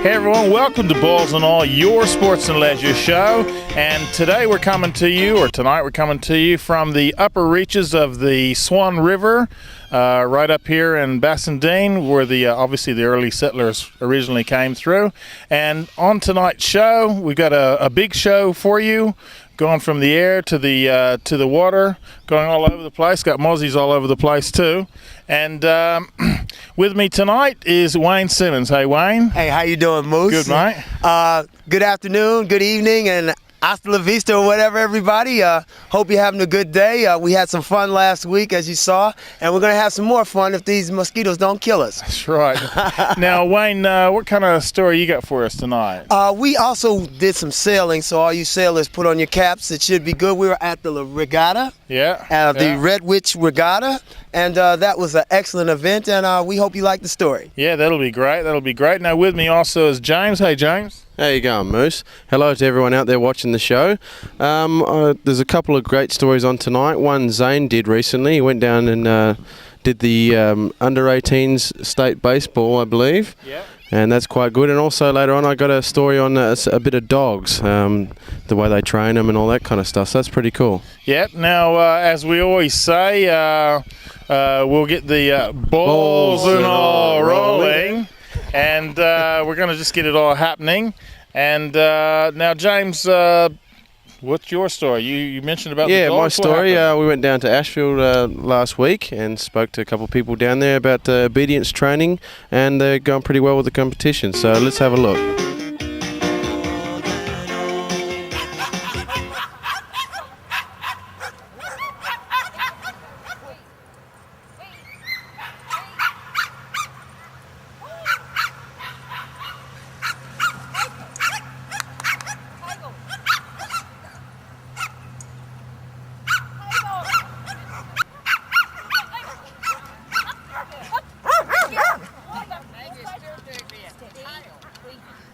Hey everyone, welcome to Balls and All, your sports and leisure show. And tonight we're coming to you from the upper reaches of the Swan River, right up here in Bassendean, where obviously the early settlers originally came through. And on tonight's show, we've got a big show for you, going from the air to the water, going all over the place. Got mozzies all over the place too. And with me tonight is Wayne Simmons. Hey, Wayne. Hey, how you doing, Moose? Good, mate. Good afternoon, good evening, and hasta la vista or whatever, everybody. Hope you're having a good day. We had some fun last week, as you saw, and we're going to have some more fun if these mosquitoes don't kill us. That's right. Now, Wayne, what kind of story you got for us tonight? We also did some sailing, so all you sailors put on your caps. It should be good. We were at the regatta. The Red Witch Regatta, and that was an excellent event, and we hope you like the story. Yeah, that'll be great. Now, with me also is James. Hey, James. How you going, Moose? Hello to everyone out there watching the show. There's a couple of great stories on tonight. One Zane did recently. He went down and did the under-18s state baseball, I believe. Yeah. And that's quite good. And also later on I got a story on a bit of dogs, the way they train them and all that kind of stuff. So that's pretty cool. Yeah. Now, as we always say, we'll get the balls and all rolling. And we're going to just get it all happening. And now, James, what's your story? You mentioned about the dogs. Yeah, my story. We went down to Ashfield last week and spoke to a couple of people down there about obedience training, and they're going pretty well with the competition. So let's have a look.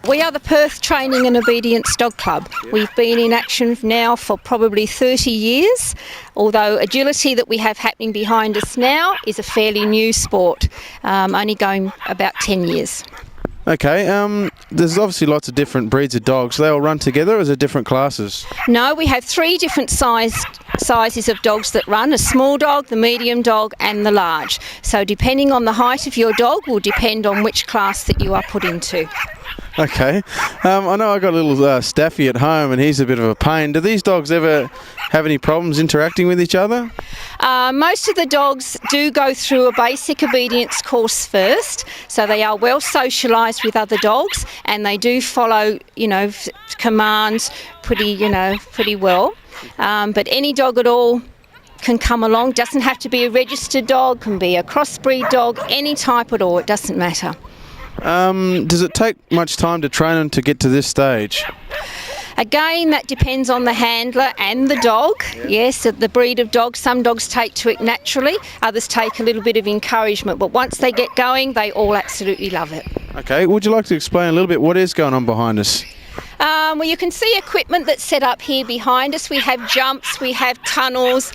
We are the Perth Training and Obedience Dog Club. We've been in action now for probably 30 years, although agility that we have happening behind us now is a fairly new sport, only going about 10 years. Okay, there's obviously lots of different breeds of dogs. They all run together, or is it different classes? No, we have three different sizes of dogs that run: a small dog, the medium dog and the large. So depending on the height of your dog will depend on which class that you are put into. Okay, I know I got a little Staffy at home and he's a bit of a pain. Do these dogs ever have any problems interacting with each other? Most of the dogs do go through a basic obedience course first, so they are well socialised with other dogs and they do follow, commands pretty well. But any dog at all can come along. Doesn't have to be a registered dog, can be a crossbreed dog, any type at all. It doesn't matter. Does it take much time to train them to get to this stage? Again, that depends on the handler and the dog. Yes, the breed of dog. Some dogs take to it naturally, others take a little bit of encouragement, but once they get going, they all absolutely love it. Okay, would you like to explain a little bit what is going on behind us? Well, you can see equipment that's set up here behind us. We have jumps, we have tunnels,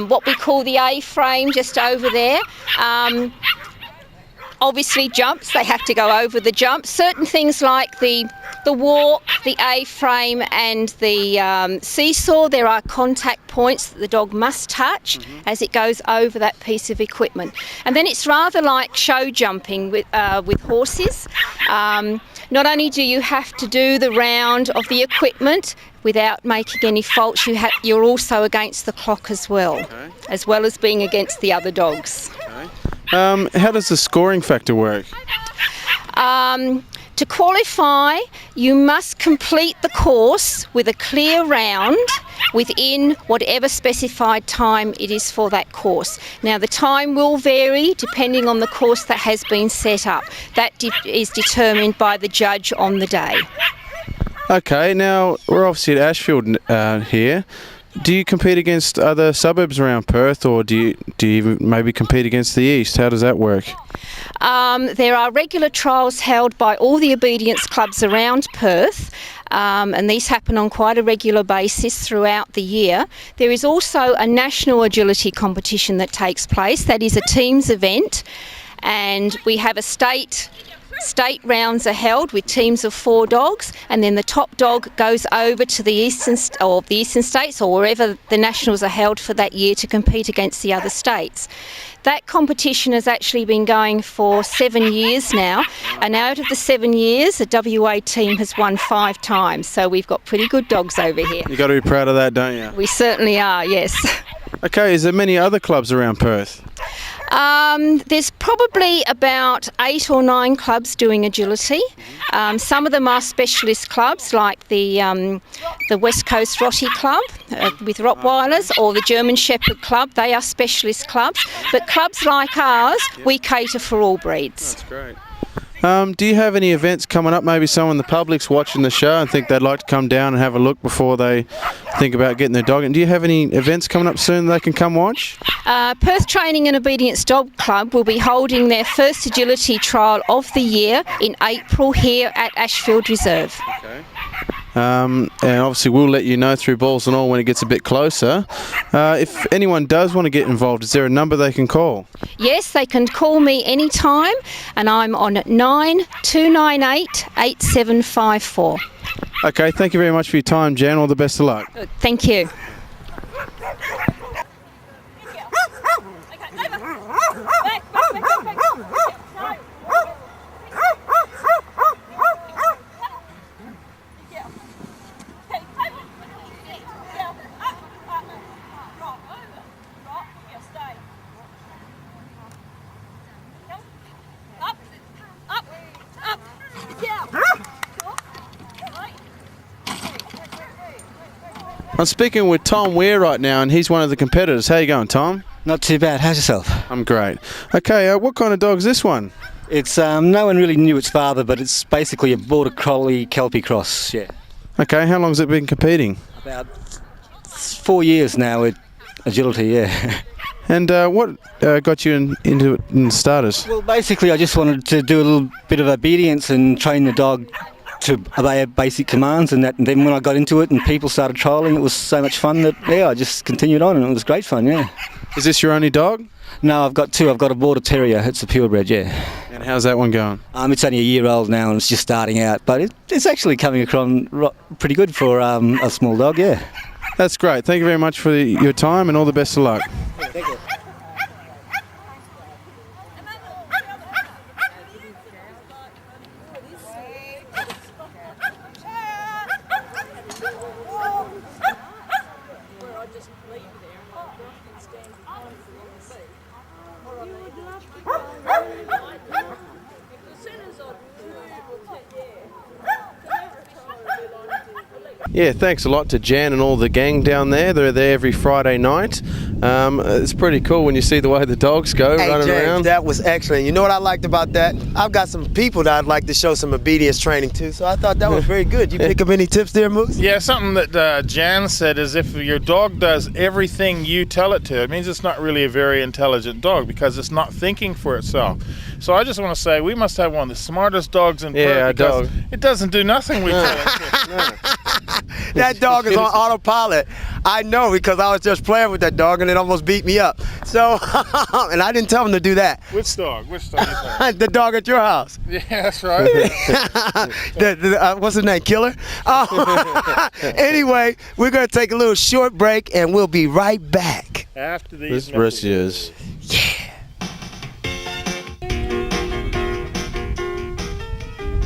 what we call the A-frame just over there. Obviously jumps, they have to go over the jumps. Certain things like the walk, the A-frame and the seesaw, there are contact points that the dog must touch as it goes over that piece of equipment. And then it's rather like show jumping with horses. Not only do you have to do the round of the equipment without making any faults, you're also against the clock as well, as well as being against the other dogs. How does the scoring factor work? To qualify, you must complete the course with a clear round within whatever specified time it is for that course. Now, the time will vary depending on the course that has been set up. That is determined by the judge on the day. Okay, now we're obviously at Ashfield here. Do you compete against other suburbs around Perth, or do you maybe compete against the east? How does that work? There are regular trials held by all the obedience clubs around Perth, and these happen on quite a regular basis throughout the year. There is also a national agility competition that takes place. That is a teams event, and we have a state state rounds are held with teams of 4 dogs, and then the top dog goes over to the eastern states or wherever the nationals are held for that year to compete against the other states. That competition has actually been going for 7 years now, and out of the 7 years, the WA team has won 5 times. So we've got pretty good dogs over here. You've got to be proud of that, don't you? We certainly are, yes. Okay, is there many other clubs around Perth? There's probably about 8 or 9 clubs doing agility. Some of them are specialist clubs, like the West Coast Rottie Club with Rottweilers, or the German Shepherd Club. They are specialist clubs. But clubs like ours, we cater for all breeds. That's great. Do you have any events coming up? Maybe someone in the public's watching the show and think they'd like to come down and have a look before they think about getting their dog. And do you have any events coming up soon they can come watch? Perth Training and Obedience Dog Club will be holding their first agility trial of the year in April here at Ashfield Reserve. Okay. And obviously we'll let you know through Balls and All when it gets a bit closer. If anyone does want to get involved, is there a number they can call? Yes, they can call me anytime, and I'm on 9298 8754. Okay, thank you very much for your time, Jan. All the best of luck. Thank you. I'm speaking with Tom Weir right now, and he's one of the competitors. How you going, Tom? Not too bad. How's yourself? I'm great. Okay, what kind of dog is this one? It's no one really knew its father, but it's basically a border collie kelpie cross. Yeah. Okay, how long has it been competing? About 4 years now with agility. Yeah. And what got you into it in starters? Well, basically, I just wanted to do a little bit of obedience and train the dog to obey basic commands, and that. And then when I got into it and people started trialling, it was so much fun that I just continued on, and it was great fun. Yeah. Is this your only dog? No, I've got 2. I've got a border terrier. It's a purebred. Yeah. And how's that one going? It's only a year old now, and it's just starting out, but it's actually coming across pretty good for a small dog. Yeah. That's great. Thank you very much for your time, and all the best of luck. Thank you. Yeah, thanks a lot to Jan and all the gang down there. They're there every Friday night. It's pretty cool when you see the way the dogs go running James, around. That was excellent. You know what I liked about that? I've got some people that I'd like to show some obedience training to, so I thought that was very good. You pick up any tips there, Moose? Yeah, something that Jan said is if your dog does everything you tell it to, it means it's not really a very intelligent dog because it's not thinking for itself. So I just want to say we must have one of the smartest dogs in Perth because it doesn't do nothing we tell it to. No. That dog is on autopilot. I know because I was just playing with that dog and it almost beat me up. So, and I didn't tell him to do that. Which dog? Which dog? The dog at your house. Yeah, that's right. What's his name? Killer? Anyway, we're going to take a little short break and we'll be right back. After these This messages. Yeah.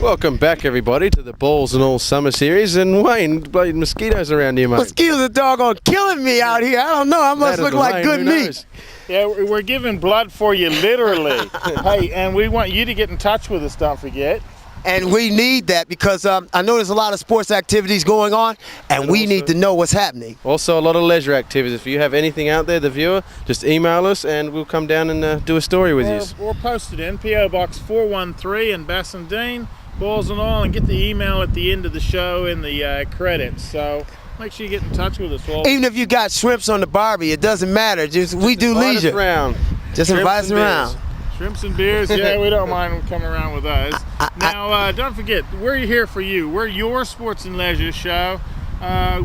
Welcome back, everybody, to the Balls and All Summer Series. And Wayne, bloody mosquitoes around here, mate. Mosquitoes are doggone killing me out here. I don't know. I must look like good meat. Yeah, we're giving blood for you, literally. Hey, and we want you to get in touch with us, don't forget. And we need that because I know there's a lot of sports activities going on, and we need to know what's happening. Also, a lot of leisure activities. If you have anything out there, the viewer, just email us and we'll come down and do a story with you. Or post it in P.O. Box 413 in Bassendean, Balls and All, and get the email at the end of the show in the credits. So make sure you get in touch with us all. Even if you got shrimps on the Barbie, it doesn't matter. We do leisure. Just invite us around. Shrimps and beers, yeah, we don't mind coming around with those. Now, don't forget, we're here for you. We're your sports and leisure show.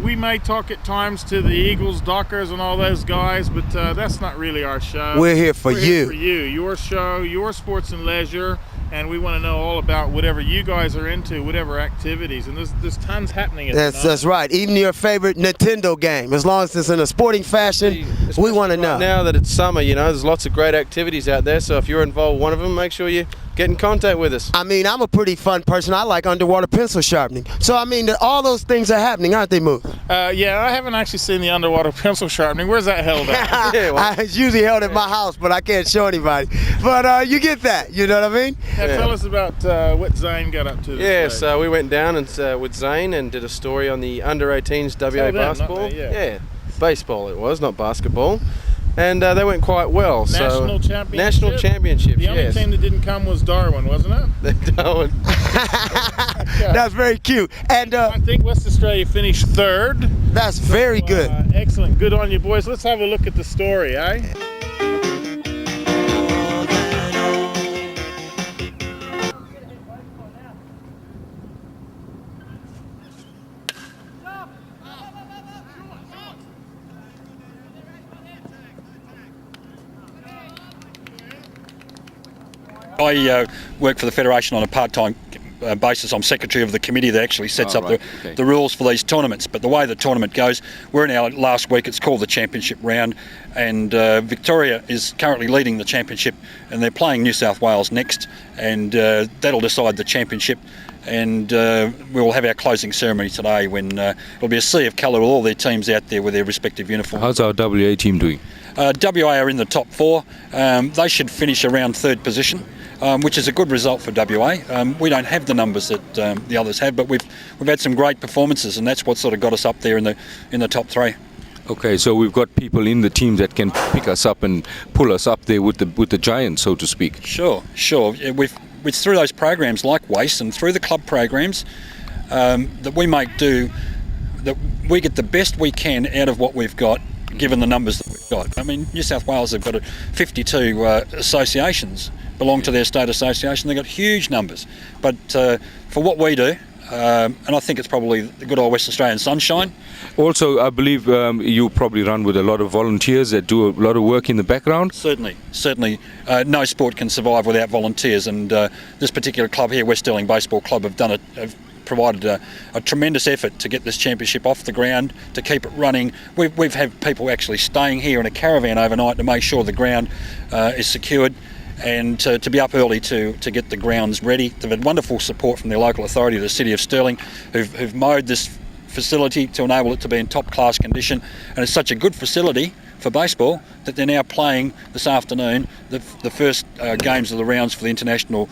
We may talk at times to the Eagles, Dockers, and all those guys, but that's not really our show. We're here for you. Here for you. Your show, your sports and leisure. and we want to know all about whatever you guys are into, whatever activities, and there's tons happening. That's right. Even your favorite Nintendo game, as long as it's in a sporting fashion, we want to know. Now that it's summer, there's lots of great activities out there. So if you're involved in one of them, make sure you get in contact with us. I mean, I'm a pretty fun person. I like underwater pencil sharpening. So I mean, all those things are happening, aren't they, Moose? Yeah, I haven't actually seen the underwater pencil sharpening. Where's that held at? It's usually held at my house, but I can't show anybody. But you get that, you know what I mean? Tell us about what Zane got up to. So we went down and with Zane and did a story on the under-18s WA basketball. Baseball it was, not basketball. And they went quite well. National championship? National championships, The only team that didn't come was Darwin, wasn't it? Darwin. That's very cute. And I think West Australia finished 3rd. That's very good. Excellent. Good on you, boys. Let's have a look at the story, eh? I work for the Federation on a part-time basis. I'm secretary of the committee that actually sets up the rules for these tournaments. But the way the tournament goes, we're in our last week. It's called the championship round, and Victoria is currently leading the championship, and they're playing New South Wales next, and that'll decide the championship. And we'll have our closing ceremony today when it'll be a sea of colour with all their teams out there with their respective uniforms. How's our WA team doing? WA are in the top 4. They should finish around 3rd position. Which is a good result for WA. We don't have the numbers that the others have, but we've had some great performances, and that's what sort of got us up there in the top 3. Okay, so we've got people in the team that can pick us up and pull us up there with the giants, so to speak. Sure. We've through those programs like WACE and through the club programs that we that we get the best we can out of what we've got, given the numbers that we've got. I mean, New South Wales have got 52 associations belong to their state association. They've got huge numbers. But for what we do, and I think it's probably the good old West Australian sunshine. Also, I believe you probably run with a lot of volunteers that do a lot of work in the background. Certainly. No sport can survive without volunteers, and this particular club here, West Stirling Baseball Club, have provided a tremendous effort to get this championship off the ground, to keep it running. We've had people actually staying here in a caravan overnight to make sure the ground is secured, and to be up early to get the grounds ready. They've had wonderful support from their local authority, the City of Stirling, who've mowed this facility to enable it to be in top class condition, and it's such a good facility for baseball that they're now playing this afternoon the first games of the rounds for the International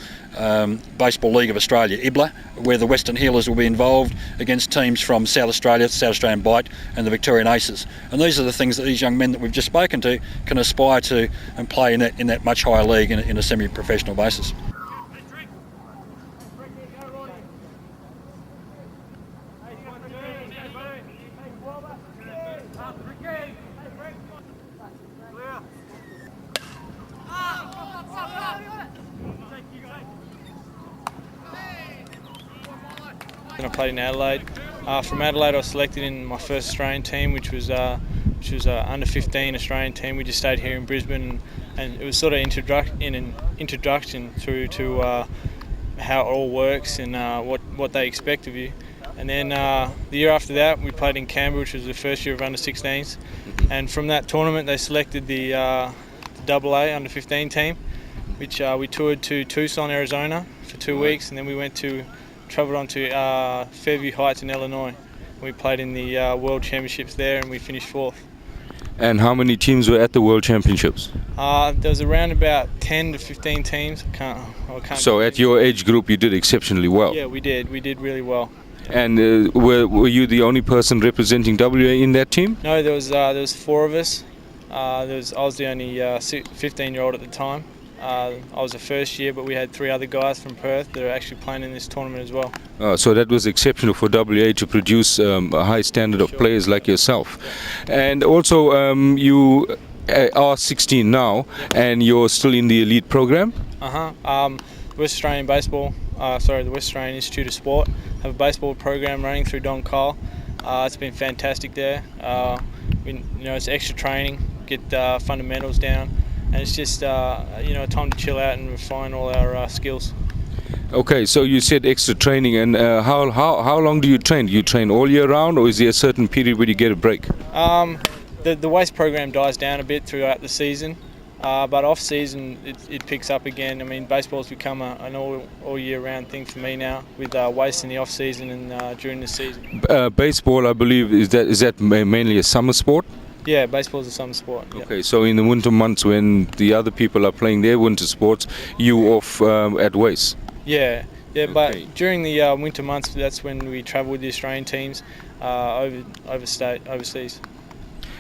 Baseball League of Australia, IBLA, where the Western Healers will be involved against teams from South Australia, South Australian Bite and the Victorian Aces. And these are the things that these young men that we've just spoken to can aspire to and play in that much higher league in a semi-professional basis. I played in Adelaide. From Adelaide I was selected in my first Australian team, which was under 15 Australian team. We just stayed here in Brisbane, and it was sort of an introduction through to how it all works and what they expect of you. And then the year after that we played in Canberra, which was the first year of under 16s, and from that tournament they selected the AA under 15 team, which we toured to Tucson, Arizona for 2 weeks, and then we travelled on to Fairview Heights in Illinois. We played in the World Championships there, and we finished 4th. And how many teams were at the World Championships? There was around about 10 to 15 teams. I can't. So at your age group you did exceptionally well. Yeah, we did really well. And were you the only person representing WA in that team? No, there was 4 of us. I was the only 15-year-old at the time. I was the first year, but we had 3 other guys from Perth that are actually playing in this tournament as well. So that was exceptional for WA to produce a high standard of players like yourself. And also you are 16 now, and you're still in the elite program? West Australian Baseball, the West Australian Institute of Sport have a baseball program running through Don Kyle. It's been fantastic there. It's extra training, get fundamentals down, and it's just a time to chill out and refine all our skills. Okay, so you said extra training, and how long do you train? Do you train all year round, or is there a certain period where you get a break? The waste program dies down a bit throughout the season, but off season it picks up again. I mean, baseball's become an all year round thing for me now, with waste in the off season and during the season. Baseball, I believe, is that mainly a summer sport? Yeah, baseball's a summer sport. Yeah. Okay, so in the winter months when the other people are playing their winter sports, you off at waste? Yeah, Okay. but during the winter months, that's when we travel with the Australian teams overseas.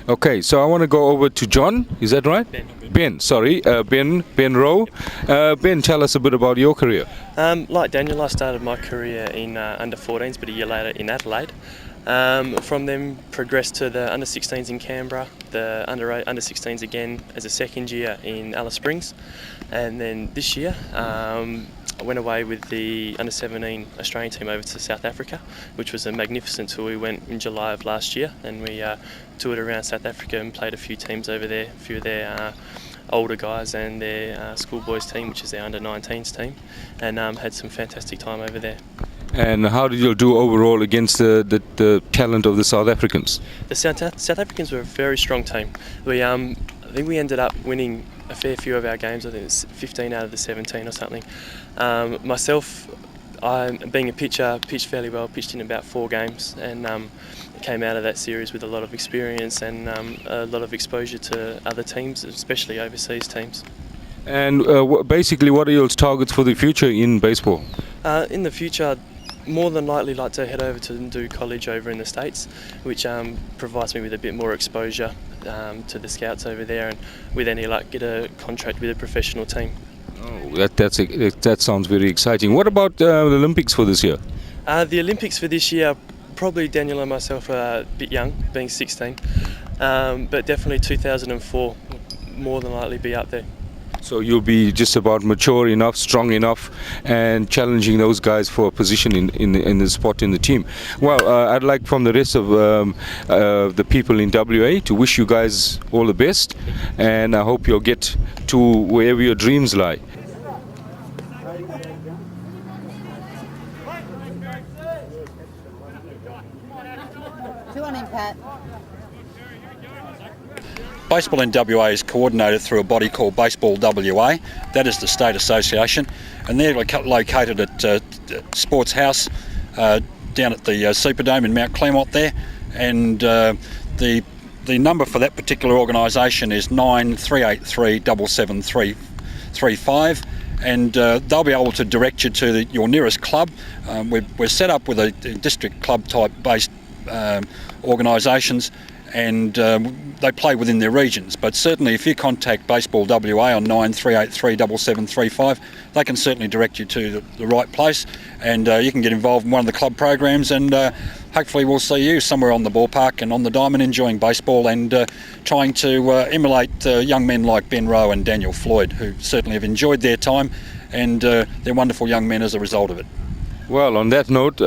Okay, so I want to go over to John. Is that right? Ben, sorry, Ben Rowe. Ben, tell us a bit about your career. Like Daniel, I started my career in under 14s, but a year later in Adelaide. From them, progressed to the under 16s in Canberra, the under 16s again as a second year in Alice Springs, and then this year I went away with the under 17 Australian team over to South Africa, which was a magnificent tour. We went in July of last year, and we toured around South Africa and played a few teams over there, a few of their older guys and their schoolboys team, which is their under 19s team, and had some fantastic time over there. And how did you do overall against the talent of the South Africans? The South Africans were a very strong team. I think we ended up winning a fair few of our games. I think it's 15 out of the 17 or something. Myself, being a pitcher, pitched fairly well, pitched in about 4 games, and came out of that series with a lot of experience and a lot of exposure to other teams, especially overseas teams. And basically, what are your targets for the future in baseball? In the future, more than likely like to head over to and do college over in the States, which provides me with a bit more exposure to the scouts over there, and with any luck get a contract with a professional team. Oh, that sounds very exciting. What about the Olympics for this year? The Olympics for this year, probably Daniel and myself are a bit young, being 16, but definitely 2004 more than likely be up there. So you'll be just about mature enough, strong enough, and challenging those guys for a position in the spot in the team. Well, I'd like from the rest of the people in WA to wish you guys all the best, and I hope you'll get to wherever your dreams lie. Baseball in WA is coordinated through a body called Baseball WA. That is the state association, and they're located at Sports House down at the Superdome in Mount Claremont there. And the number for that particular organisation is 9383 77335, and they'll be able to direct you to your nearest club. We're set up with a district club type based organisations, and they play within their regions. But certainly if you contact Baseball WA on 9383 7735, they can certainly direct you to the right place, and you can get involved in one of the club programs, and hopefully we'll see you somewhere on the ballpark and on the diamond enjoying baseball, and trying to emulate young men like Ben Rowe and Daniel Floyd, who certainly have enjoyed their time, and they're wonderful young men as a result of it. Well, on that note,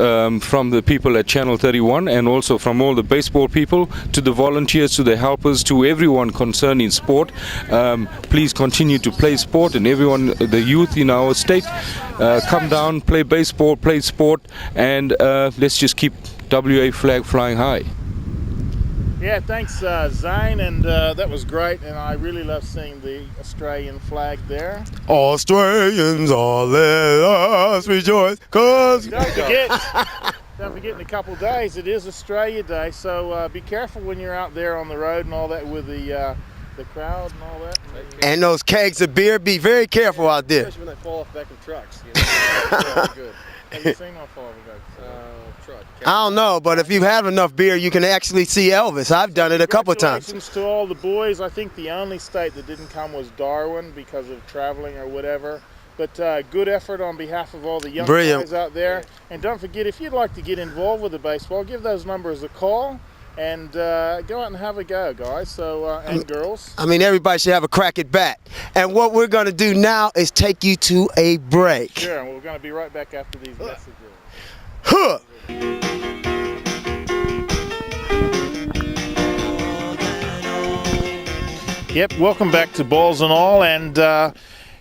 from the people at Channel 31, and also from all the baseball people, to the volunteers, to the helpers, to everyone concerned in sport, please continue to play sport, and everyone, the youth in our state, come down, play baseball, play sport, and let's just keep WA flag flying high. Yeah, thanks Zane, and that was great, and I really love seeing the Australian flag there. Australians, all let us rejoice, cause... Don't forget in a couple of days it is Australia Day, so be careful when you're out there on the road and all that with the crowd and all that. And those kegs of beer, be very careful out there. Especially when they fall off the back of trucks. You know, good. Have you seen one fall off the back of truck? I don't know, but if you have enough beer, you can actually see Elvis. I've done it a couple of times. Congratulations to all the boys. I think the only state that didn't come was Darwin because of traveling or whatever. But good effort on behalf of all the young guys out there. And don't forget, if you'd like to get involved with the baseball, give those numbers a call and go out and have a go, guys. So and girls. I mean, everybody should have a crack at bat. And what we're going to do now is take you to a break. Sure, and we're going to be right back after these messages. Huh. Yep, welcome back to Balls and All, and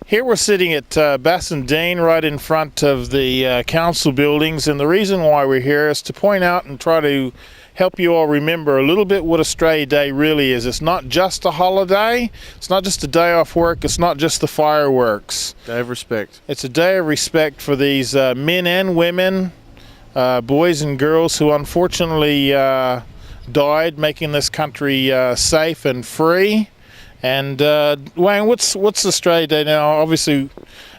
Here we're sitting at Bassendean, right in front of the council buildings, and the reason why we're here is to point out and try to help you all remember a little bit what Australia Day really is. It's not just a holiday, it's not just a day off work, it's not just the fireworks. Day of respect. It's a day of respect for these men and women, boys and girls who unfortunately died making this country safe and free. And Wayne, what's Australia Day now? Obviously,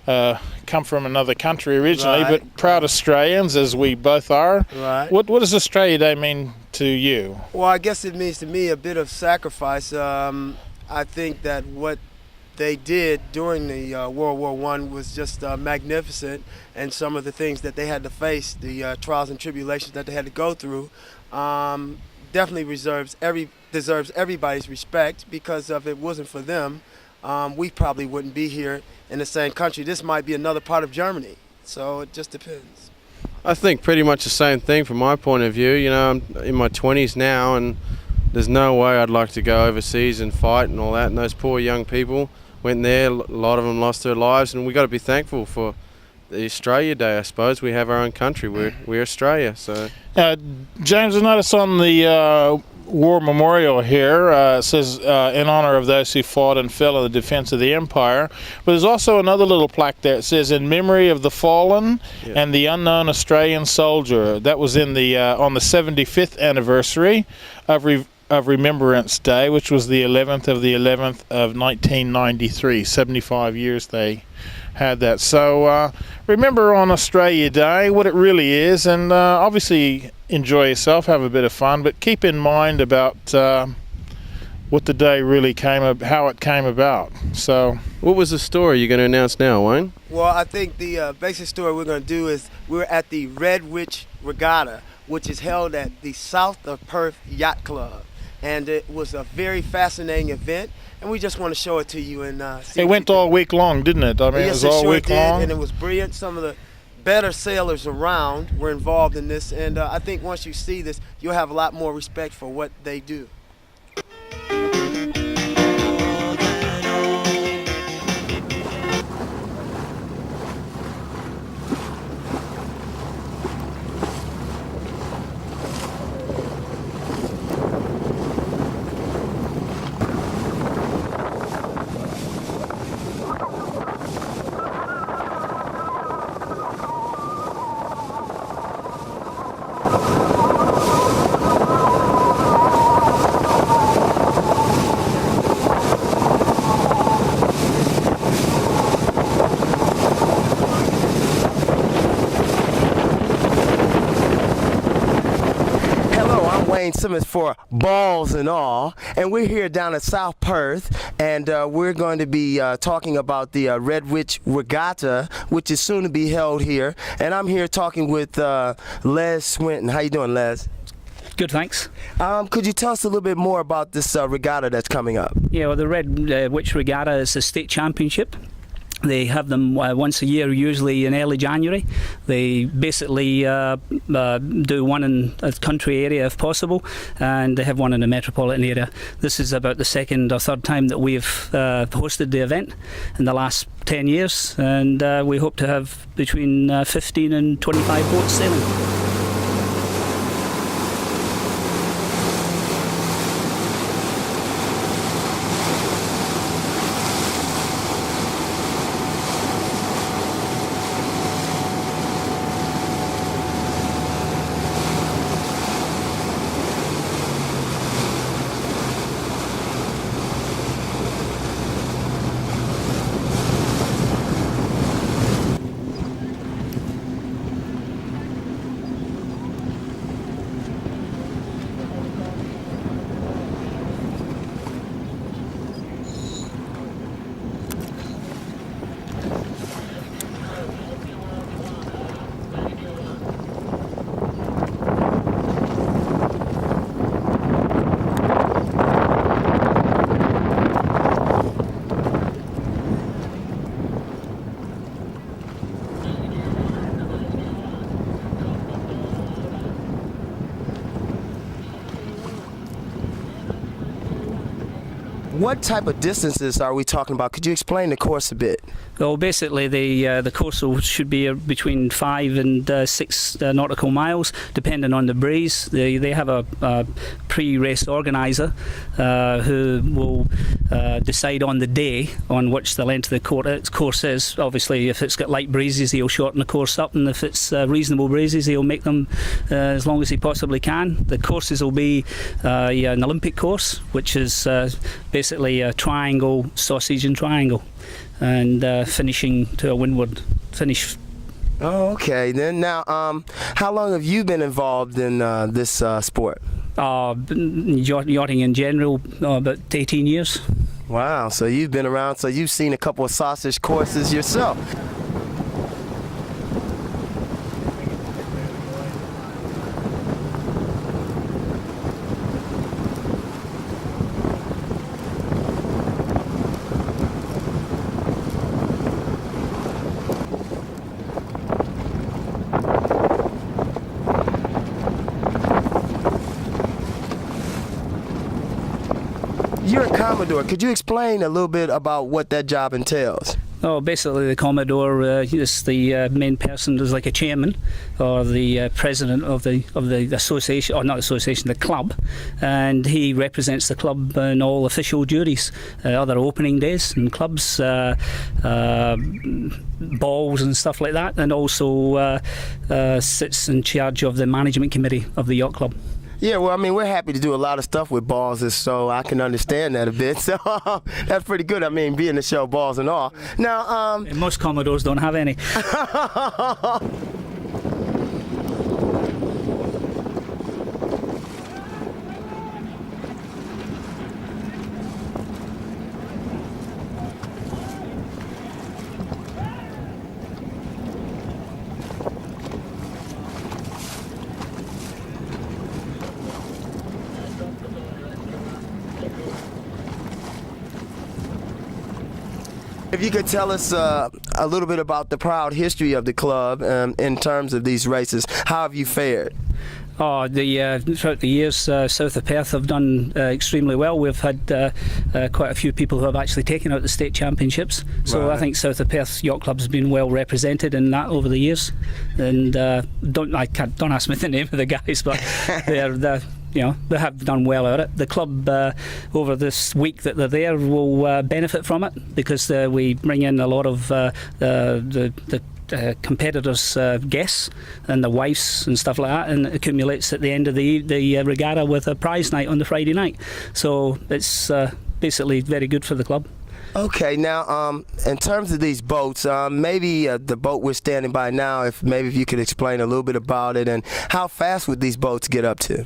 come from another country originally, Right. but proud Australians, as we both are. Right. What does Australia Day mean to you? Well, I guess it means to me a bit of sacrifice. I think that what they did during the World War I was just magnificent, and some of the things that they had to face, the trials and tribulations that they had to go through, definitely deserves everybody's respect, because if it wasn't for them, we probably wouldn't be here in the same country. This might be another part of Germany, so it just depends. I think pretty much the same thing from my point of view. You know, I'm in my 20s now, and there's no way I'd like to go overseas and fight and all that. And those poor young people went there, a lot of them lost their lives, and we got to be thankful for the Australia Day, I suppose. We have our own country. We're Australia. So, James, I noticed on the War Memorial here, it says in honor of those who fought and fell in the defense of the Empire. But there's also another little plaque there. It says in memory of the fallen and the unknown Australian soldier. That was in the on the 75th anniversary of Remembrance Day, which was the 11th of the 11th of 1993. 75 years they had that. So remember on Australia Day what it really is, and obviously enjoy yourself, have a bit of fun, but keep in mind about what the day really how it came about. So, what was the story you're going to announce now, Wayne? Well, I think the basic story we're going to do is we're at the Red Witch Regatta, which is held at the South of Perth Yacht Club. And it was a very fascinating event, and we just want to show it to you. And see it went all week long, didn't it? I mean, yes, it was all sure week did, long. and it was brilliant. Some of the better sailors around were involved in this, and I think once you see this, you'll have a lot more respect for what they do. Simmons for Balls and All, and we're here down at South Perth, and we're going to be talking about the Red Witch Regatta, which is soon to be held here. And I'm here talking with Les Swinton. How you doing, Les? Good, thanks. Could you tell us a little bit more about this regatta that's coming up? Yeah, well, the Red Witch Regatta is a state championship. They have them once a year, usually in early January. They basically do one in a country area if possible, and they have one in the metropolitan area. This is about the second or third time that we've hosted the event in the last 10 years, and we hope to have between 15 and 25 boats sailing. What type of distances are we talking about? Could you explain the course a bit? Well, basically the course should be between 5 and 6 nautical miles, depending on the breeze. They have a pre-race organiser who will decide on the day on which the length of the course is. Obviously, if it's got light breezes, he'll shorten the course up, and if it's reasonable breezes, he'll make them as long as he possibly can. The courses will be an Olympic course, which is basically a triangle, sausage and triangle, and finishing to a windward finish. Oh, okay. Then now, how long have you been involved in this sport? Yachting in general, about 18 years. Wow, so you've been around, so you've seen a couple of sausage courses yourself. You're a Commodore. Could you explain a little bit about what that job entails? Oh, basically the Commodore is the main person, is like a chairman or the president of the association, or not association, the club, and he represents the club in all official duties, other opening days in clubs, balls and stuff like that, and also sits in charge of the management committee of the yacht club. Yeah, well, I mean, we're happy to do a lot of stuff with balls, so I can understand that a bit. So that's pretty good. I mean, being the show balls and all. Now, most Commodores don't have any. If you could tell us a little bit about the proud history of the club in terms of these races, how have you fared? Throughout the years, south of Perth have done extremely well. We've had quite a few people who have actually taken out the state championships. So right. I think south of Perth Yacht Club has been well represented in that over the years. And don't ask me the name of the guys, but they have done well at it. The club over this week that they're there will benefit from it, because we bring in a lot of the competitors' guests and their wives and stuff like that, and it accumulates at the end of the regatta with a prize night on the Friday night. So it's basically very good for the club. Okay, now in terms of these boats, maybe the boat we're standing by now, if you could explain a little bit about it, and how fast would these boats get up to?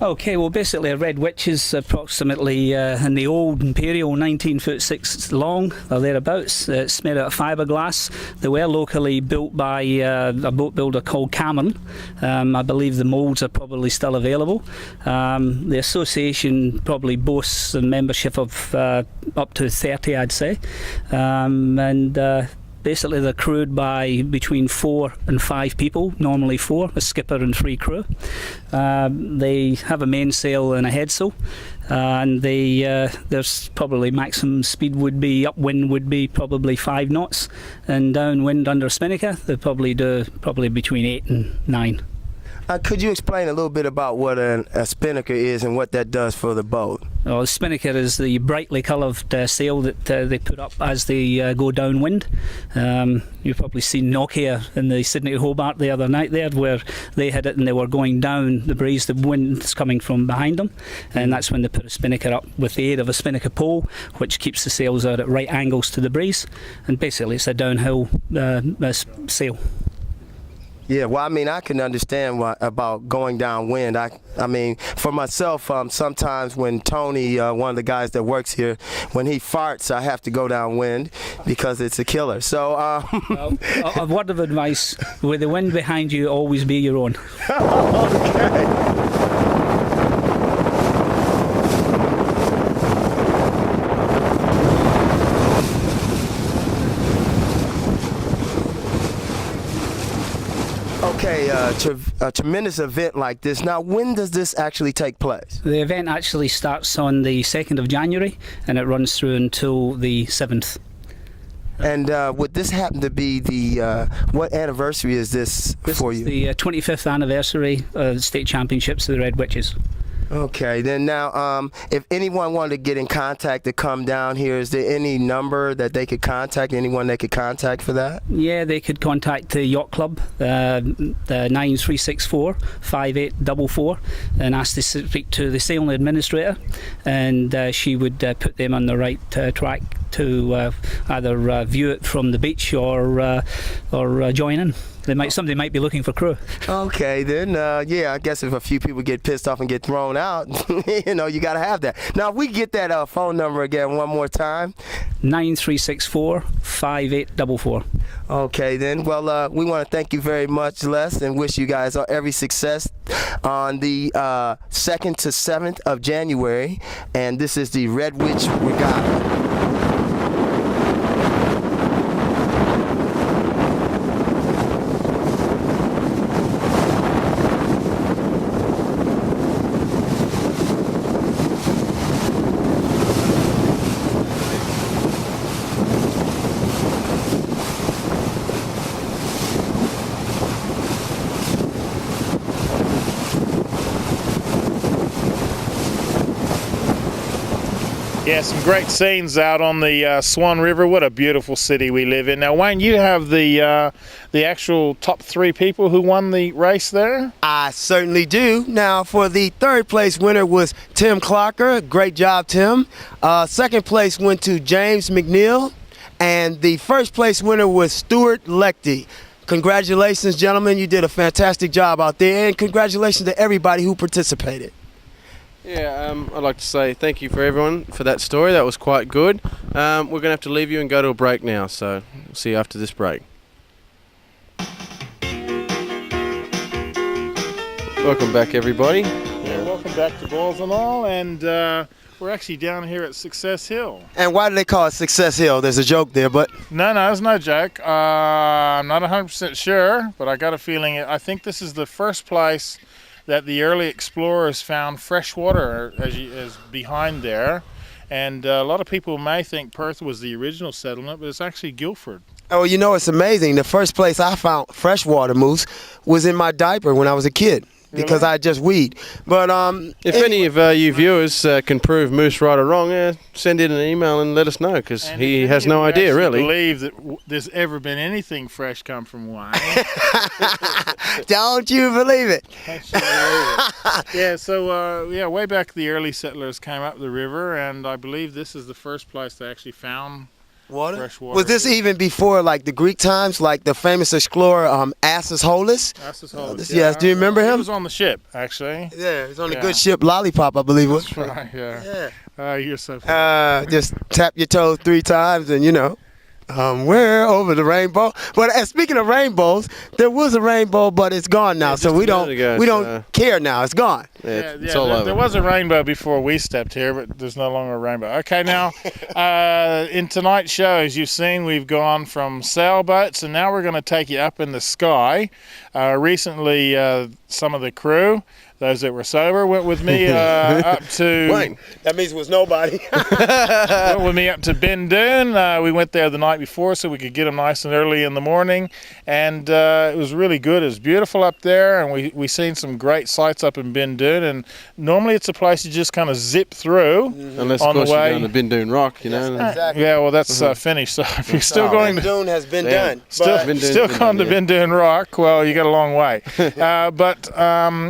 Okay, well, basically a Red Witch is approximately in the old Imperial 19'6" long or thereabouts. It's made out of fiberglass. They were locally built by a boat builder called Cameron. I believe the moulds are probably still available. The association probably boasts a membership of up to 30, I'd say. Basically, they're crewed by between 4 and 5 people, normally 4, a skipper and 3 crew. They have a mainsail and a headsail, and there's probably maximum speed would be, upwind would be probably 5 knots, and downwind under spinnaker, they probably do between 8 and 9. Could you explain a little bit about what a spinnaker is and what that does for the boat? Well, the spinnaker is the brightly coloured sail that they put up as they go downwind. You've probably seen Nokia in the Sydney Hobart the other night there, where they had it and they were going down the breeze, the wind's coming from behind them, and that's when they put a spinnaker up with the aid of a spinnaker pole, which keeps the sails out at right angles to the breeze, and basically it's a downhill sail. Yeah, well, I mean, I can understand about going downwind. I mean, for myself, sometimes when Tony, one of the guys that works here, when he farts, I have to go downwind because it's a killer. So, well, a word of advice: with the wind behind you, always be your own. Okay. Okay, a tremendous event like this. Now, when does this actually take place? The event actually starts on the 2nd of January and it runs through until the 7th. And would this happen to be the what anniversary is this for you? The 25th anniversary of the state championships of the Red Witches. Okay, then now, if anyone wanted to get in contact to come down here, is there any number that they could contact, anyone they could contact for that? Yeah, they could contact the Yacht Club, the 9364-5844, and ask to speak to the sailing administrator, and she would put them on the right track to either view it from the beach or join in. Somebody might be looking for crew. Okay, then, yeah, I guess if a few people get pissed off and get thrown out, you know, you got to have that. Now, if we get that phone number again one more time. 9364-5844. Okay, then. Well, we want to thank you very much, Les, and wish you guys every success on the 2nd to 7th of January. And this is the Red Witch Regatta. Yeah, some great scenes out on the Swan River. What a beautiful city we live in. Now, Wayne, you have the actual top 3 people who won the race there? I certainly do. Now, for the 3rd place winner was Tim Clocker. Great job, Tim. 2nd place went to James McNeil. And the 1st place winner was Stuart Lechty. Congratulations, gentlemen. You did a fantastic job out there. And congratulations to everybody who participated. Yeah, I'd like to say thank you for everyone for that story. That was quite good. We're going to have to leave you and go to a break now, so we'll see you after this break. Welcome back, everybody. Yeah, welcome back to Balls and All, and we're actually down here at Success Hill. And why do they call it Success Hill? There's a joke there, but... No, there's no joke. I'm not 100% sure, but I got a feeling, I think this is the first place that the early explorers found fresh water as behind there. And a lot of people may think Perth was the original settlement, but it's actually Guildford. Oh, you know, it's amazing. The first place I found freshwater moose was in my diaper when I was a kid. Because I just weed. But if any of you viewers can prove Moose right or wrong, send in an email and let us know, because he has no idea, really. Believe that there's ever been anything fresh come from Wayne. Don't you believe it? Yeah, so way back the early settlers came up the river, and I believe this is the first place they actually found fresh water. Was this even before, like, the Greek times, like the famous explorer Assus Holus? Assus Holus, yes. Do you remember him? He was on the ship, actually. Yeah, he was on the good ship Lollipop, I believe it was. That's right, yeah. You're so funny. Just tap your toes 3 times and, you know. We're over the rainbow. But speaking of rainbows, there was a rainbow, but it's gone now. So we don't care now. It's gone. It's all over. There was a rainbow before we stepped here, but there's no longer a rainbow. Okay, now in tonight's show, as you've seen, we've gone from sailboats, and now we're going to take you up in the sky. Recently, some of the crew, those that were sober, went with me up to... Wayne. That means it was nobody. Went with me up to Bindoon. We went there the night before so we could get them nice and early in the morning. And it was really good. It was beautiful up there, and we seen some great sights up in Bindoon. And normally it's a place you just kind of zip through Unless, on of course, the way. you're going to Bindoon Rock, you know. Exactly. Yeah, well, that's finished. So if you're still going to... Bindoon has been done. Still going to Bindoon Rock, well, you got a long way. But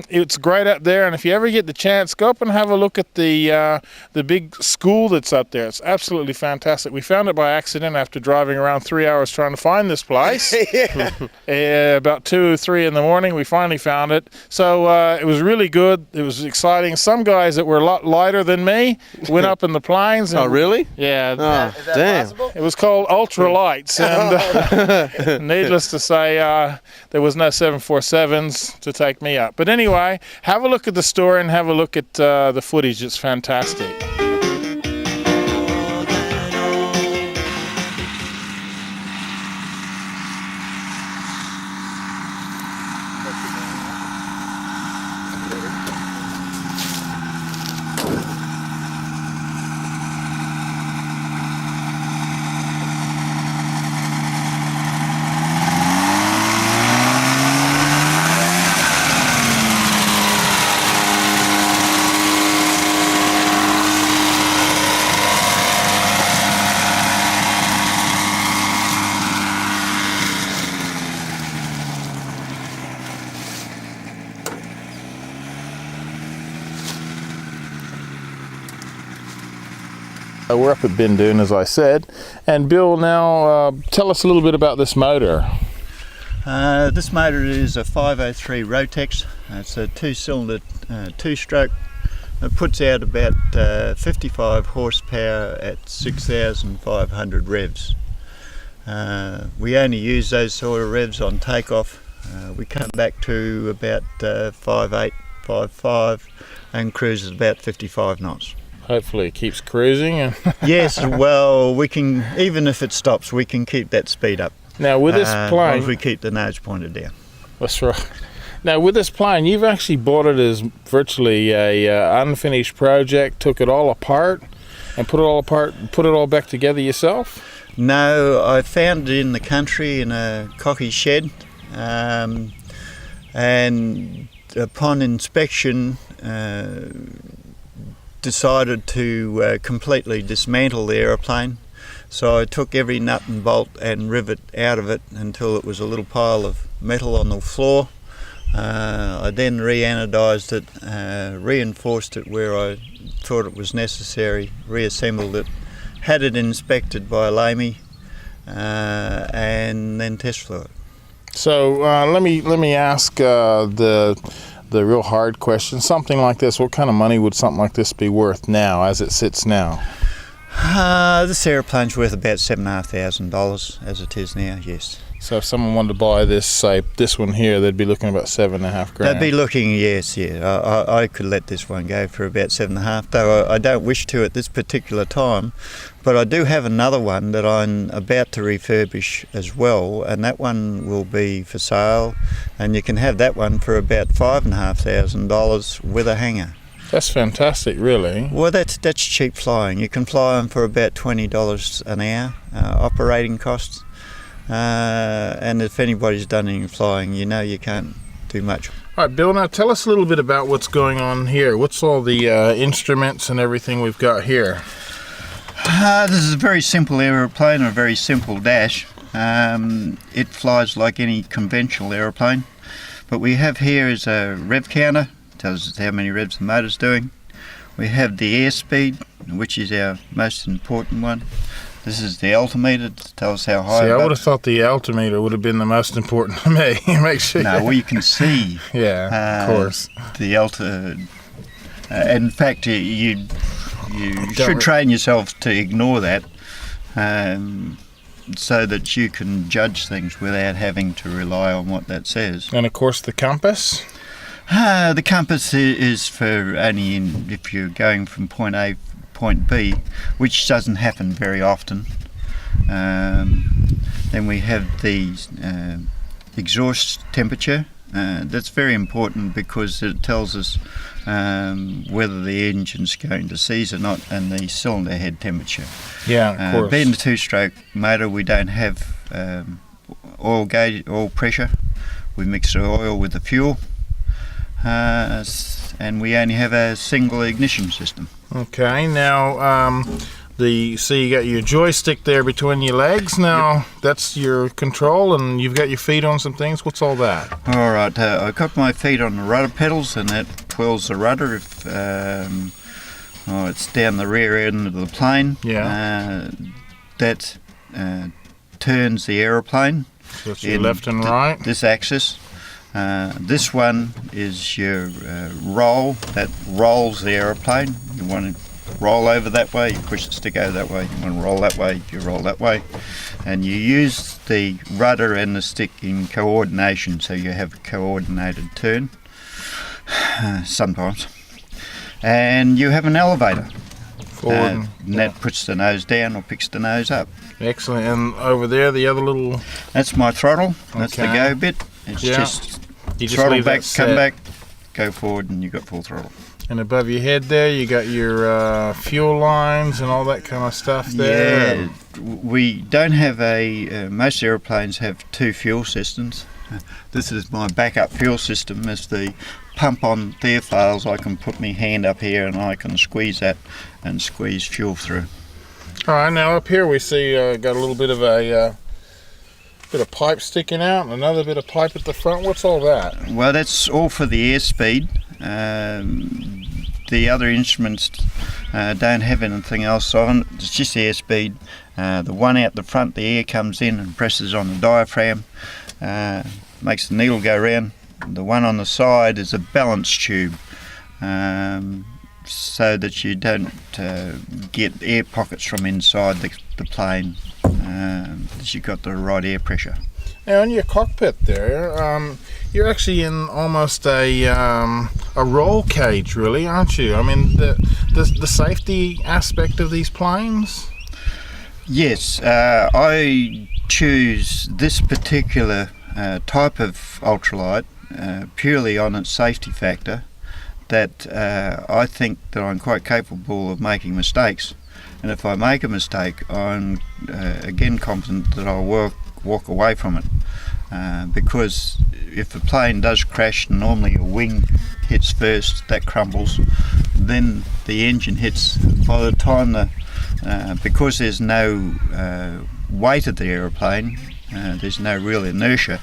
it's great up there, and if you ever get the chance, go up and have a look at the big school that's up there. It's absolutely fantastic. We found it by accident after driving around 3 hours trying to find this place. About 2 or 3 in the morning, we finally found it. So it was really good. It was exciting. Some guys that were a lot lighter than me went up in the planes. And, oh, really? Yeah. Is that damn. possible? It was called ultralights, and needless to say, there was no 747s to take me up. But anyway, have a look at the story and have a look at the footage. It's fantastic. We're up at Bassendean, as I said. And Bill, now tell us a little bit about this motor. This motor is a 503 Rotex. It's a two-cylinder, two-stroke. It puts out about 55 horsepower at 6,500 revs. We only use those sort of revs on takeoff. We come back to about 5.8, 5.5 and cruises about 55 knots. Hopefully it keeps cruising. Yes, well, we can, even if it stops, we can keep that speed up. Now with this plane, if we keep the nose pointed down. That's right. Now with this plane, you've actually bought it as virtually a unfinished project. Took it all apart and put it all apart, put it all back together yourself. No, I found it in the country in a cocky shed, and upon inspection, decided to completely dismantle the aeroplane. So I took every nut and bolt and rivet out of it until it was a little pile of metal on the floor. I then re-anodised it, reinforced it where I thought it was necessary, reassembled it, had it inspected by a lamie, and then test flew it. So let me ask the real hard question. Something like this, what kind of money would something like this be worth now, as it sits now? This aeroplane's worth about $7,500 as it is now, yes. So if someone wanted to buy this, say this one here, they'd be looking about $7,500. They'd be looking, yes, yeah. I could let this one go for about $7,500, though I don't wish to at this particular time. But I do have another one that I'm about to refurbish as well, and that one will be for sale, and you can have that one for about $5,500 with a hanger. That's fantastic, really. Well, that's cheap flying. You can fly them for about $20 an hour, operating costs. And if anybody's done any flying, you know you can't do much. All right, Bill, now tell us a little bit about what's going on here. What's all the instruments and everything we've got here? This is a very simple aeroplane, a very simple dash. It flies like any conventional aeroplane. But we have here is a rev counter, tells us how many revs the motor's doing. We have the airspeed, which is our most important one. This is the altimeter to tell us how high. See, I would have thought the altimeter would have been the most important to me. Make sure. No, well, you can see. Yeah, of course. The in fact, you should train yourself to ignore that, so that you can judge things without having to rely on what that says. And of course, the compass. The compass is for only if you're going from point A point B, which doesn't happen very often. Then we have the exhaust temperature. That's very important because it tells us whether the engine's going to seize or not, and the cylinder head temperature. Yeah, of course. Being a two-stroke motor, we don't have oil pressure. We mix the oil with the fuel. And we only have a single ignition system. Okay, now so you got your joystick there between your legs. Now that's your control, and you've got your feet on some things. What's all that? All right, I've got my feet on the rudder pedals, and that twirls the rudder if it's down the rear end of the plane. Yeah. That turns the aeroplane. So that's your left and right. This axis. This one is your roll, that rolls the aeroplane. You want to roll over that way, you push the stick over that way. You want to roll that way, you roll that way. And you use the rudder and the stick in coordination, so you have a coordinated turn, sometimes. And you have an elevator. Forward. And that puts the nose down or picks the nose up. Excellent. And over there, the other little... That's my throttle. That's the go bit. It's just throttle back, come back, go forward, and you've got full throttle. And above your head there, you got your fuel lines and all that kind of stuff there. Yeah, we don't have most aeroplanes have two fuel systems. This is my backup fuel system. As the pump on there fails, I can put my hand up here and I can squeeze that and squeeze fuel through. All right, now up here we see got a little bit of a bit of pipe sticking out and another bit of pipe at the front. What's all that? Well, that's all for the airspeed. the other instruments don't have anything else on. It's just airspeed. The one out the front, the air comes in and presses on the diaphragm, makes the needle go round. The one on the side is a balance tube, so that you don't get air pockets from inside the plane, that you've got the right air pressure. Now, in your cockpit there, you're actually in almost a roll cage, really, aren't you? I mean, the safety aspect of these planes? Yes, I choose this particular type of ultralight purely on its safety factor, that I think that I'm quite capable of making mistakes. And if I make a mistake, I'm again confident that I'll walk away from it, because if a plane does crash, normally a wing hits first, that crumbles, then the engine hits. By the time because there's no weight of the aeroplane, there's no real inertia,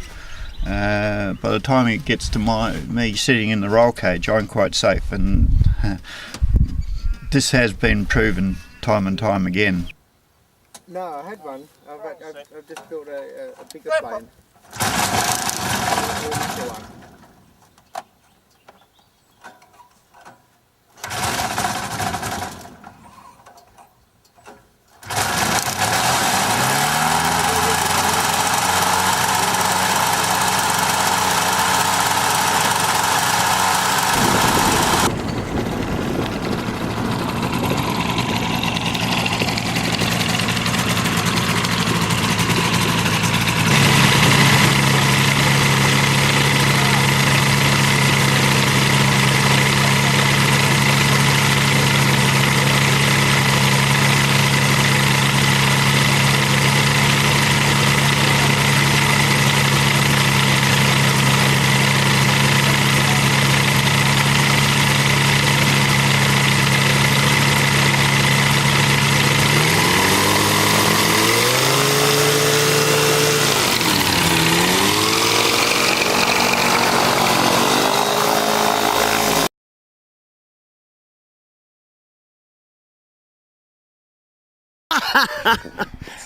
by the time it gets to me sitting in the roll cage, I'm quite safe, and this has been proven time and time again. No, I had one. I've just built a bigger plane.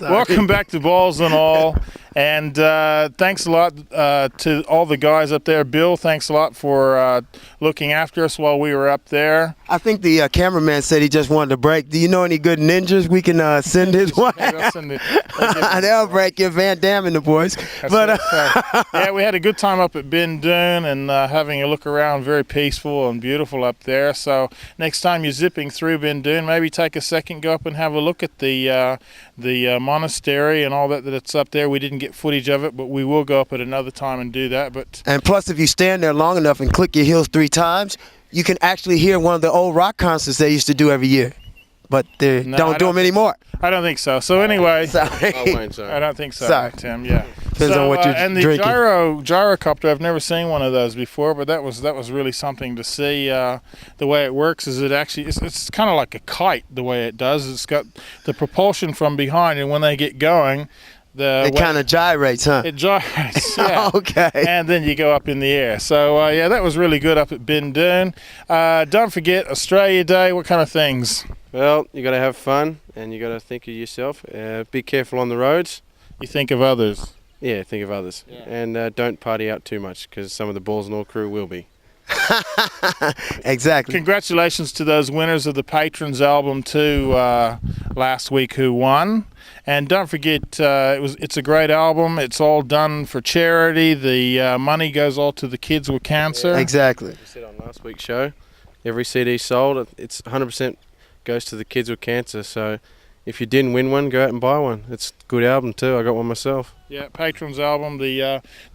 Welcome back to Balls and All, and thanks a lot to all the guys up there. Bill, thanks a lot for looking after us while we were up there. I think the cameraman said he just wanted to break. Do you know any good ninjas we can send his way? They'll break your Van Damme and the boys. But yeah, we had a good time up at Ben Dune and having a look around. Very peaceful and beautiful up there. So next time you're zipping through Ben Dune, maybe take a second, go up and have a look at the monastery and all that's up there. We didn't get footage of it, but we will go up at another time and do that. And plus, if you stand there long enough and click your heels 3 times, you can actually hear one of the old rock concerts they used to do every year. But they don't do them anymore. I don't think so. So anyway, sorry. I don't think so, sorry. Tim. Yeah. Depends on what you're and the drinking. gyrocopter, I've never seen one of those before, but that was really something to see. The way it works is it's kind of like a kite. The way it does, it's got the propulsion from behind, and when they get going, it kind of gyrates, huh? It gyrates, yeah. Okay. And then you go up in the air. So, yeah, that was really good up at Ben Dune. Don't forget Australia Day. What kind of things? Well, you got to have fun, and you got to think of yourself. Be careful on the roads. You think of others. Yeah, think of others. Yeah. And don't party out too much, because some of the Balls and All crew will be. Exactly. Congratulations to those winners of the Patrons album too last week who won. And don't forget, it's a great album. It's all done for charity. The money goes all to the kids with cancer. Yeah. Exactly. Like we said on last week's show, every CD sold, it's 100% goes to the kids with cancer. So if you didn't win one, go out and buy one. It's a good album too. I got one myself. Yeah, Patrons album.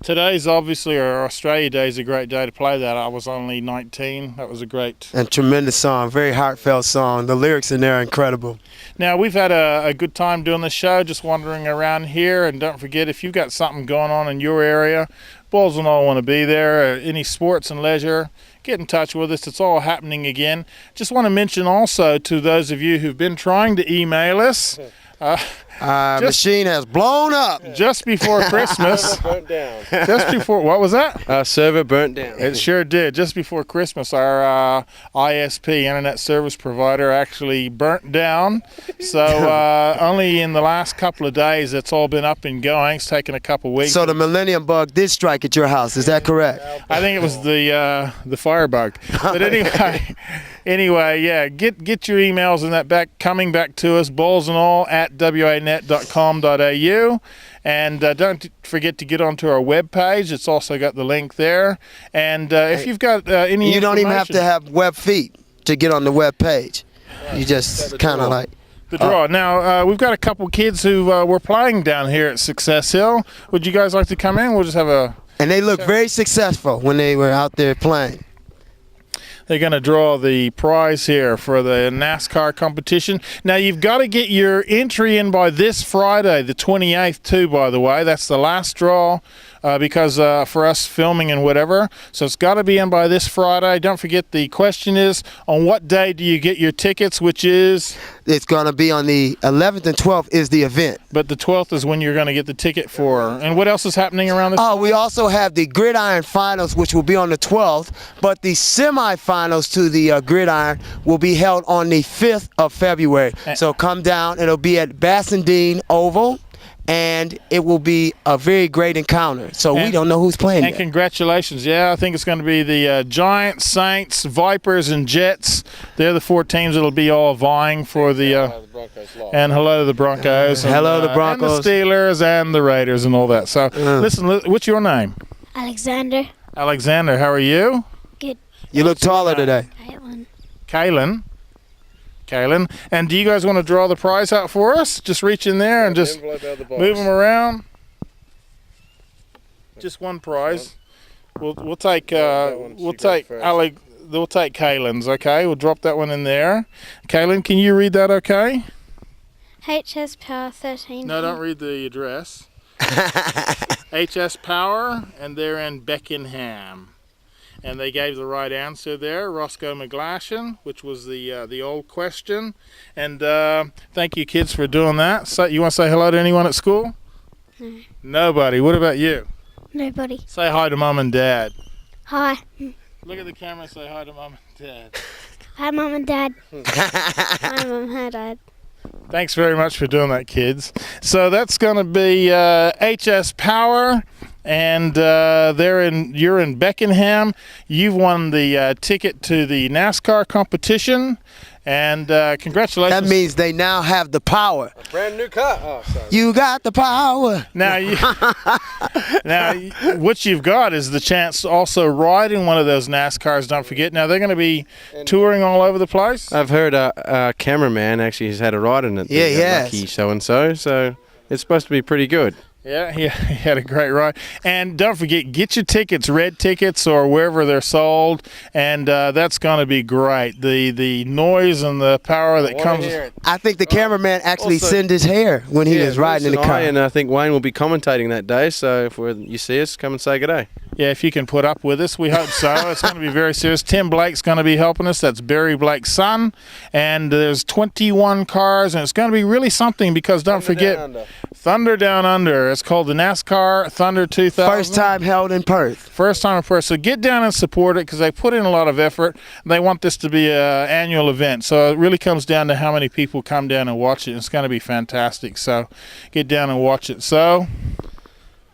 Today's obviously, or Australia Day, is a great day to play that. I was only 19. That was a great and tremendous song. Very heartfelt song. The lyrics in there are incredible. Now we've had a good time doing the show, just wandering around here. And don't forget, if you've got something going on in your area, Balls and All want to be there. Any sports and leisure, get in touch with us. It's all happening again. Just want to mention also to those of you who've been trying to email us, Machine has blown up. Just before Christmas. Burnt down. Just before, what was that? Server burnt down. It sure did. Just before Christmas, our ISP, Internet Service Provider, actually burnt down. So only in the last couple of days, it's all been up and going. It's taken a couple of weeks. So the Millennium Bug did strike at your house. Is that correct? I think it was the firebug. But anyway, yeah, get your emails and that back coming back to us, balls and all at wanet.com.au, and don't forget to get onto our webpage. It's also got the link there. And if you've got any, you don't even have to have web feet to get on the web page. You just kind of like the draw. Now we've got a couple kids who were playing down here at Success Hill. Would you guys like to come in? We'll just have a. And they look very successful when they were out there playing. They're going to draw the prize here for the NASCAR competition. Now, you've got to get your entry in by this Friday, the 28th, too, by the way. That's the last draw because for us filming and whatever. So it's got to be in by this Friday. Don't forget, the question is, on what day do you get your tickets, which is? It's going to be on the 11th and 12th is the event. But the 12th is when you're going to get the ticket for. And what else is happening around this? Oh, we also have the Gridiron Finals, which will be on the 12th. But the semifinals to the Gridiron will be held on the 5th of February. So come down. It'll be at Bassendean Oval. And it will be a very great encounter. So we don't know who's playing. And yet. Congratulations. Yeah, I think it's going to be the Giants, Saints, Vipers, and Jets. They're the 4 teams that'll be all vying for the and hello to the Broncos. Hello to the Broncos. And the Steelers and the Raiders and all that. So listen, what's your name? Alexander. Alexander, how are you? Good. You look taller today. Kaylin. Kaylin. And do you guys want to draw the prize out for us? Just reach in there and just move them around. Just one prize. We'll take Kaylin's. Okay, we'll drop that one in there. Kaylin, can you read that? Okay. HS Power 13. No, don't read the address. HS Power, and they're in Beckenham. And they gave the right answer there, Roscoe McGlashan, which was the old question. And thank you, kids, for doing that. So, you want to say hello to anyone at school? No. Nobody. What about you? Nobody. Say hi to Mum and Dad. Hi. Look at the camera and say hi to Mum and Dad. Hi, Mum and Dad. Hi, Mum. Hi, Dad. Thanks very much for doing that, kids. So that's going to be HS Power. And you're in Beckenham. You've won the ticket to the NASCAR competition, and congratulations. That means they now have the power. A brand new car. Oh, sorry. You got the power. Now, what you've got is the chance to also ride in one of those NASCARs. Don't forget. Now they're going to be touring all over the place. I've heard a cameraman actually has had a ride in it. Yeah, yeah. Lucky so-and-so. So it's supposed to be pretty good. Yeah, he had a great ride. And don't forget, get your tickets, red tickets or wherever they're sold, and that's going to be great. The noise and the power that comes. I think the cameraman actually singed his hair when he was riding in the car. And I think Wayne will be commentating that day, so if you see us, come and say good day. Yeah, if you can put up with us, we hope so. It's going to be very serious. Tim Blake's going to be helping us. That's Barry Blake's son. And there's 21 cars, and it's going to be really something because don't forget, Thunder Down Under. It's called the NASCAR Thunder 2000. First time held in Perth. First time in Perth. So get down and support it because they put in a lot of effort. They want this to be an annual event. So it really comes down to how many people come down and watch it. It's going to be fantastic. So get down and watch it. So...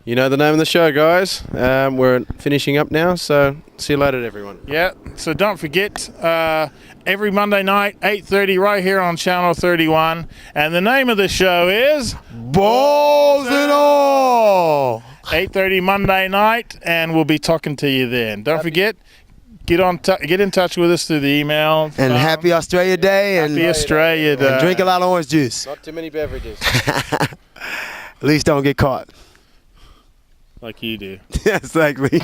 You know the name of the show, guys. We're finishing up now, so see you later, everyone. Yeah, so don't forget, every Monday night, 8:30, right here on Channel 31. And the name of the show is... Balls and All! 8:30 Monday night, and we'll be talking to you then. Don't forget, get in touch with us through the email. And happy Australia Day. Happy Australia Day. And drink a lot of orange juice. Not too many beverages. At least don't get caught. Like you do. Yes, like me.